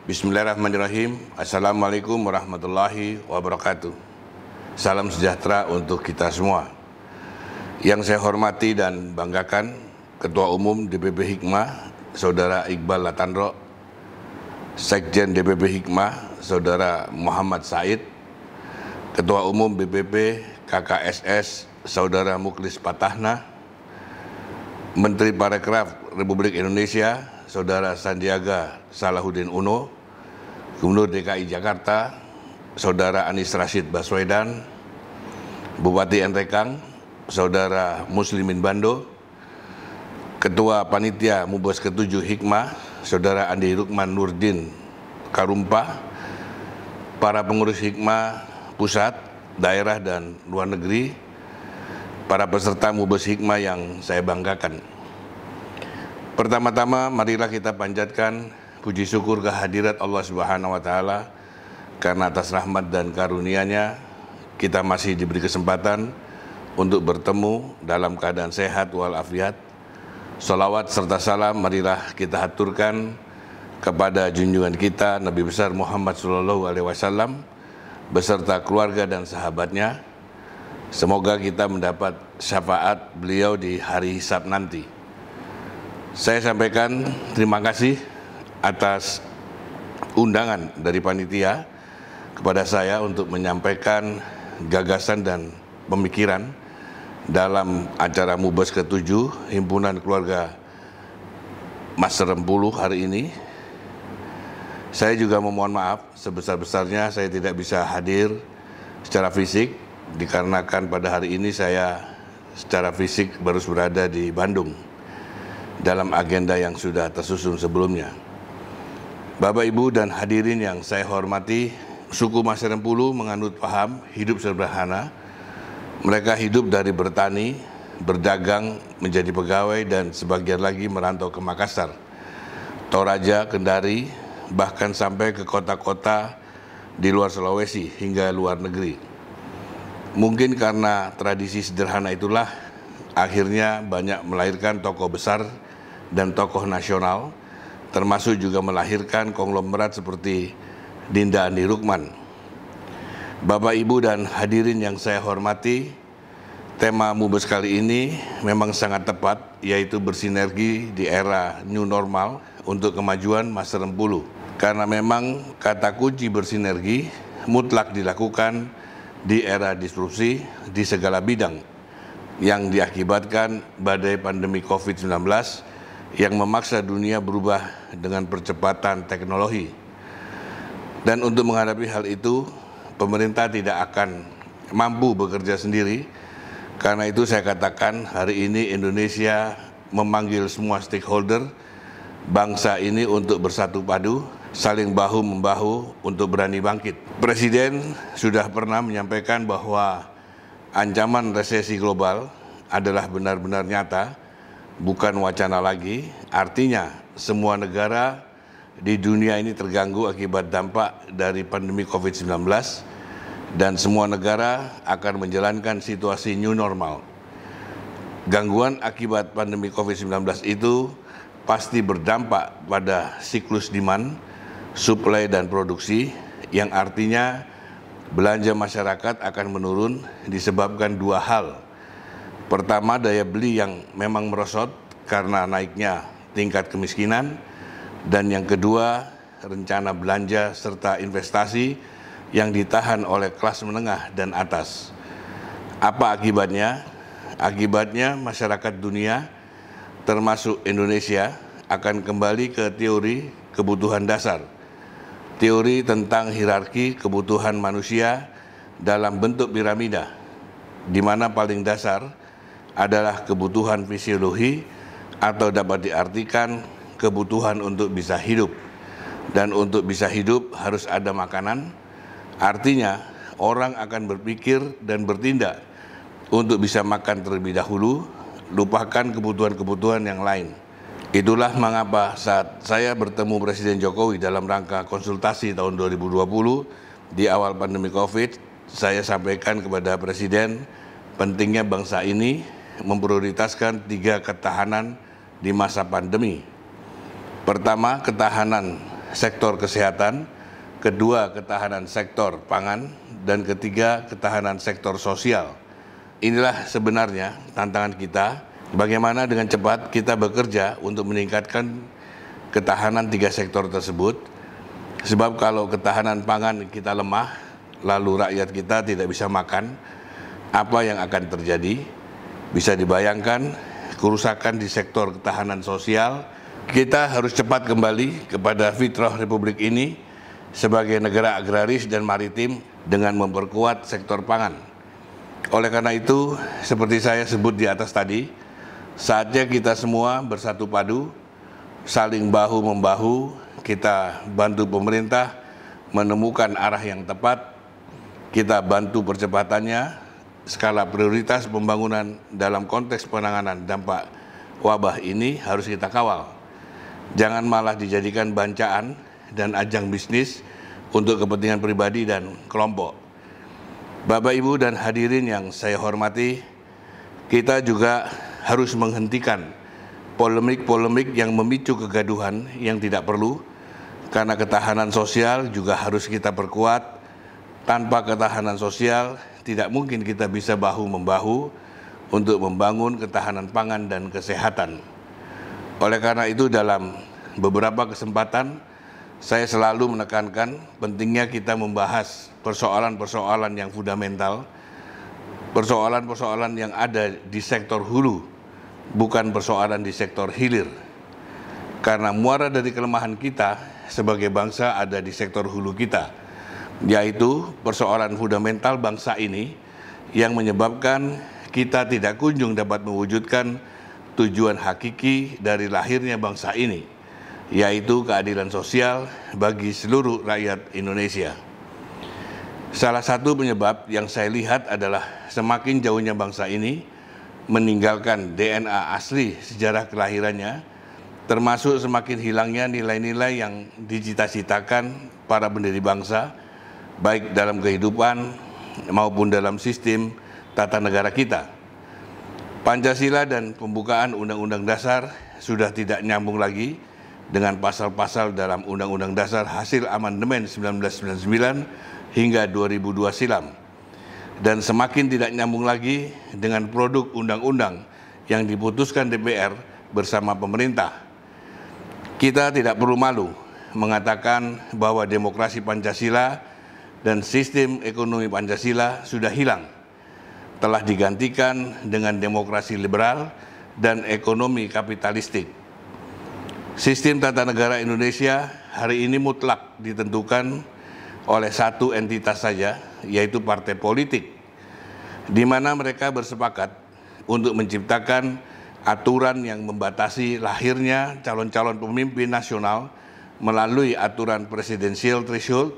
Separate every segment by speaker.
Speaker 1: Bismillahirrahmanirrahim. Assalamualaikum warahmatullahi wabarakatuh. Salam sejahtera untuk kita semua. Yang saya hormati dan banggakan Ketua Umum DPP Hikmah, Saudara Iqbal Latanro, Sekjen DPP Hikmah, Saudara Muhammad Said, Ketua Umum BPP KKSS, Saudara Mukhlis Patahna, Menteri Parekraf Republik Indonesia, Saudara Sandiaga Salahuddin Uno, Gubernur DKI Jakarta, Saudara Anies Rashid Baswedan, Bupati Nrekang, Saudara Muslimin Bando, Ketua Panitia Mubes ke-7 Hikmah, Saudara Andi Rukman Nurdin Karumpa, para pengurus Hikmah pusat, daerah, dan luar negeri, para peserta Mubes Hikmah yang saya banggakan. Pertama-tama, marilah kita panjatkan puji syukur kehadirat Allah Subhanahu wa Ta'ala, karena atas rahmat dan karunia-Nya kita masih diberi kesempatan untuk bertemu dalam keadaan sehat walafiat. Sholawat serta salam marilah kita haturkan kepada junjungan kita Nabi besar Muhammad SAW beserta keluarga dan sahabatnya. Semoga kita mendapat syafaat beliau di hari hisab nanti. Saya sampaikan terima kasih atas undangan dari panitia kepada saya untuk menyampaikan gagasan dan pemikiran dalam acara Mubes ke-7 Himpunan Keluarga Mas Rempuluh hari ini. Saya juga memohon maaf sebesar-besarnya saya tidak bisa hadir secara fisik dikarenakan pada hari ini saya secara fisik baru berada di Bandung dalam agenda yang sudah tersusun sebelumnya. Bapak, Ibu, dan hadirin yang saya hormati, suku Mas Rempuluh menganut paham hidup sederhana. Mereka hidup dari bertani, berdagang, menjadi pegawai, dan sebagian lagi merantau ke Makassar, Toraja, Kendari, bahkan sampai ke kota-kota di luar Sulawesi hingga luar negeri. Mungkin karena tradisi sederhana itulah akhirnya banyak melahirkan tokoh besar dan tokoh nasional, termasuk juga melahirkan konglomerat seperti Dinda Andi Rukman. Bapak, Ibu, dan hadirin yang saya hormati, tema Mubes kali ini memang sangat tepat, yaitu bersinergi di era new normal untuk kemajuan Mas Rempuluh. Karena memang kata kunci bersinergi mutlak dilakukan di era disrupsi di segala bidang yang diakibatkan badai pandemi COVID-19 yang memaksa dunia berubah dengan percepatan teknologi. Dan untuk menghadapi hal itu, pemerintah tidak akan mampu bekerja sendiri. Karena itu saya katakan hari ini Indonesia memanggil semua stakeholder bangsa ini untuk bersatu padu, saling bahu-membahu untuk berani bangkit. Presiden sudah pernah menyampaikan bahwa ancaman resesi global adalah benar-benar nyata, bukan wacana lagi. Artinya semua negara di dunia ini terganggu akibat dampak dari pandemi COVID-19 dan semua negara akan menjalankan situasi new normal. Gangguan akibat pandemi COVID-19 itu pasti berdampak pada siklus demand, supply, dan produksi, yang artinya belanja masyarakat akan menurun disebabkan dua hal. Pertama, daya beli yang memang merosot karena naiknya tingkat kemiskinan, dan yang kedua, rencana belanja serta investasi yang ditahan oleh kelas menengah dan atas. Apa akibatnya? Akibatnya masyarakat dunia, termasuk Indonesia, akan kembali ke teori kebutuhan dasar. Teori tentang hierarki kebutuhan manusia dalam bentuk piramida, di mana paling dasar adalah kebutuhan fisiologi atau dapat diartikan kebutuhan untuk bisa hidup. Dan untuk bisa hidup harus ada makanan. Artinya orang akan berpikir dan bertindak untuk bisa makan terlebih dahulu, lupakan kebutuhan-kebutuhan yang lain. Itulah mengapa saat saya bertemu Presiden Jokowi dalam rangka konsultasi tahun 2020 di awal pandemi COVID, saya sampaikan kepada Presiden pentingnya bangsa ini memprioritaskan 3 ketahanan di masa pandemi. Pertama, ketahanan sektor kesehatan, kedua ketahanan sektor pangan, dan ketiga ketahanan sektor sosial. Inilah sebenarnya tantangan kita, bagaimana dengan cepat kita bekerja untuk meningkatkan ketahanan tiga sektor tersebut. Sebab kalau ketahanan pangan kita lemah, lalu rakyat kita tidak bisa makan, apa yang akan terjadi? Bisa dibayangkan kerusakan di sektor ketahanan sosial. Kita harus cepat kembali kepada fitrah Republik ini sebagai negara agraris dan maritim dengan memperkuat sektor pangan. Oleh karena itu, seperti saya sebut di atas tadi, saatnya kita semua bersatu padu, saling bahu-membahu, kita bantu pemerintah menemukan arah yang tepat, kita bantu percepatannya, skala prioritas pembangunan dalam konteks penanganan dampak wabah ini harus kita kawal. Jangan malah dijadikan bancaan dan ajang bisnis untuk kepentingan pribadi dan kelompok. Bapak, Ibu, dan hadirin yang saya hormati, kita juga harus menghentikan polemik-polemik yang memicu kegaduhan yang tidak perlu, karena ketahanan sosial juga harus kita perkuat. Tanpa ketahanan sosial, tidak mungkin kita bisa bahu-membahu untuk membangun ketahanan pangan dan kesehatan. Oleh karena itu, dalam beberapa kesempatan, saya selalu menekankan pentingnya kita membahas persoalan-persoalan yang fundamental, persoalan-persoalan yang ada di sektor hulu, bukan persoalan di sektor hilir. Karena muara dari kelemahan kita sebagai bangsa ada di sektor hulu kita, yaitu persoalan fundamental bangsa ini yang menyebabkan kita tidak kunjung dapat mewujudkan tujuan hakiki dari lahirnya bangsa ini, yaitu keadilan sosial bagi seluruh rakyat Indonesia. Salah satu penyebab yang saya lihat adalah semakin jauhnya bangsa ini meninggalkan DNA asli sejarah kelahirannya, termasuk semakin hilangnya nilai-nilai yang dicita-citakan para pendiri bangsa, baik dalam kehidupan maupun dalam sistem tata negara kita. Pancasila dan pembukaan Undang-Undang Dasar sudah tidak nyambung lagi dengan pasal-pasal dalam Undang-Undang Dasar hasil amandemen 1999 hingga 2002 silam, dan semakin tidak nyambung lagi dengan produk undang-undang yang diputuskan DPR bersama pemerintah. Kita tidak perlu malu mengatakan bahwa demokrasi Pancasila dan sistem ekonomi Pancasila sudah hilang, telah digantikan dengan demokrasi liberal dan ekonomi kapitalistik. Sistem tata negara Indonesia hari ini mutlak ditentukan oleh satu entitas saja, yaitu partai politik, di mana mereka bersepakat untuk menciptakan aturan yang membatasi lahirnya calon-calon pemimpin nasional melalui aturan presidensial threshold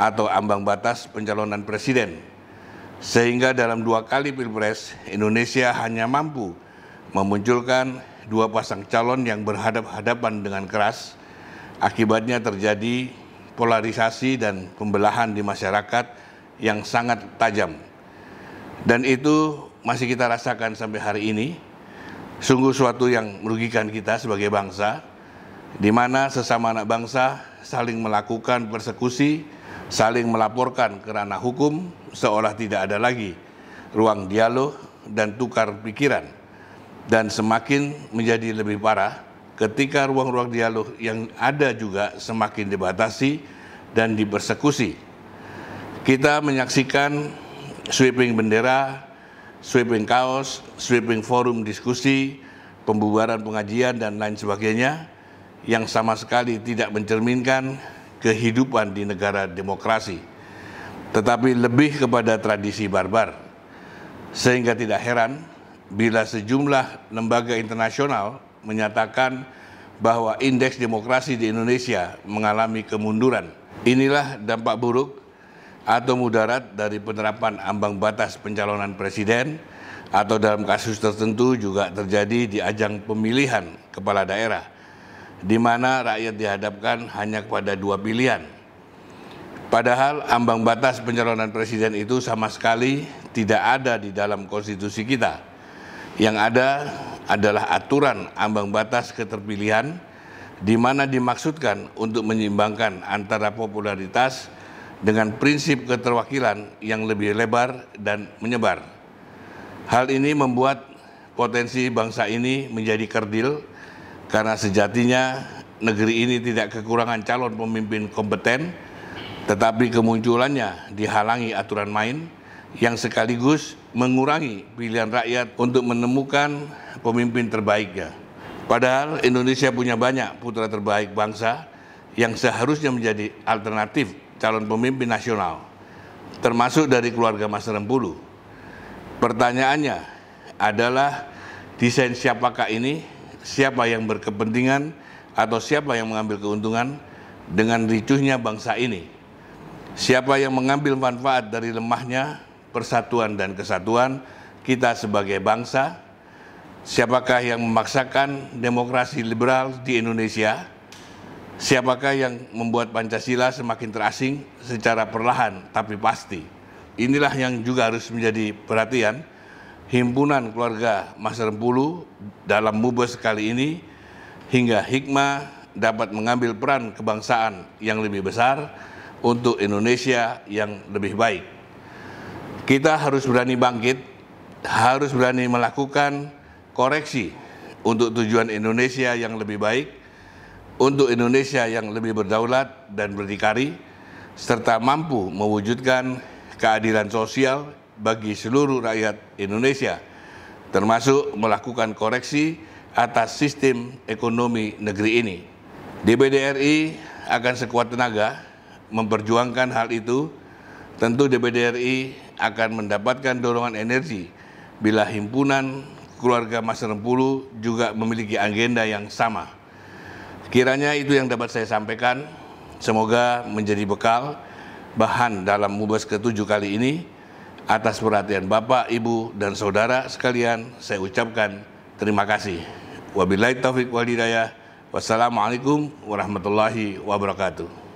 Speaker 1: atau ambang batas pencalonan presiden. Sehingga dalam 2 kali pilpres, Indonesia hanya mampu memunculkan 2 pasang calon yang berhadapan dengan keras. Akibatnya terjadi polarisasi dan pembelahan di masyarakat yang sangat tajam. Dan itu masih kita rasakan sampai hari ini. Sungguh suatu yang merugikan kita sebagai bangsa, di mana sesama anak bangsa saling melakukan persekusi, saling melaporkan ke ranah hukum, seolah tidak ada lagi ruang dialog dan tukar pikiran. Dan semakin menjadi lebih parah ketika ruang-ruang dialog yang ada juga semakin dibatasi dan dipersekusi. Kita menyaksikan sweeping bendera, sweeping kaos, sweeping forum diskusi, pembubaran pengajian, dan lain sebagainya yang sama sekali tidak mencerminkan kehidupan di negara demokrasi, tetapi lebih kepada tradisi barbar. Sehingga tidak heran bila sejumlah lembaga internasional menyatakan bahwa indeks demokrasi di Indonesia mengalami kemunduran. Inilah dampak buruk atau mudarat dari penerapan ambang batas pencalonan presiden, atau dalam kasus tertentu juga terjadi di ajang pemilihan kepala daerah, di mana rakyat dihadapkan hanya kepada 2 pilihan. Padahal ambang batas pencalonan presiden itu sama sekali tidak ada di dalam konstitusi kita. Yang ada adalah aturan ambang batas keterpilihan di mana dimaksudkan untuk menyeimbangkan antara popularitas dengan prinsip keterwakilan yang lebih lebar dan menyebar. Hal ini membuat potensi bangsa ini menjadi kerdil karena sejatinya negeri ini tidak kekurangan calon pemimpin kompeten, tetapi kemunculannya dihalangi aturan main yang sekaligus mengurangi pilihan rakyat untuk menemukan pemimpin terbaiknya. Padahal Indonesia punya banyak putra terbaik bangsa yang seharusnya menjadi alternatif calon pemimpin nasional, termasuk dari keluarga Mas Rempulu. Pertanyaannya adalah desain siapakah ini, siapa yang berkepentingan atau siapa yang mengambil keuntungan dengan ricuhnya bangsa ini? Siapa yang mengambil manfaat dari lemahnya persatuan dan kesatuan kita sebagai bangsa? Siapakah yang memaksakan demokrasi liberal di Indonesia? Siapakah yang membuat Pancasila semakin terasing secara perlahan tapi pasti? Inilah yang juga harus menjadi perhatian himpunan keluarga Mas Rempulu dalam Mubes kali ini, hingga hikmah dapat mengambil peran kebangsaan yang lebih besar untuk Indonesia yang lebih baik. Kita harus berani bangkit, harus berani melakukan koreksi untuk tujuan Indonesia yang lebih baik, untuk Indonesia yang lebih berdaulat dan berdikari, serta mampu mewujudkan keadilan sosial bagi seluruh rakyat Indonesia, termasuk melakukan koreksi atas sistem ekonomi negeri ini. DPD RI akan sekuat tenaga memperjuangkan hal itu. Tentu DPD RI akan mendapatkan dorongan energi bila himpunan keluarga Mas Rempulu juga memiliki agenda yang sama. Kiranya itu yang dapat saya sampaikan. Semoga menjadi bekal bahan dalam Mubes ke-7 kali ini. Atas perhatian Bapak, Ibu, dan Saudara sekalian, saya ucapkan terima kasih. Wabillahi taufiq wal hidayah. Wassalamualaikum warahmatullahi wabarakatuh.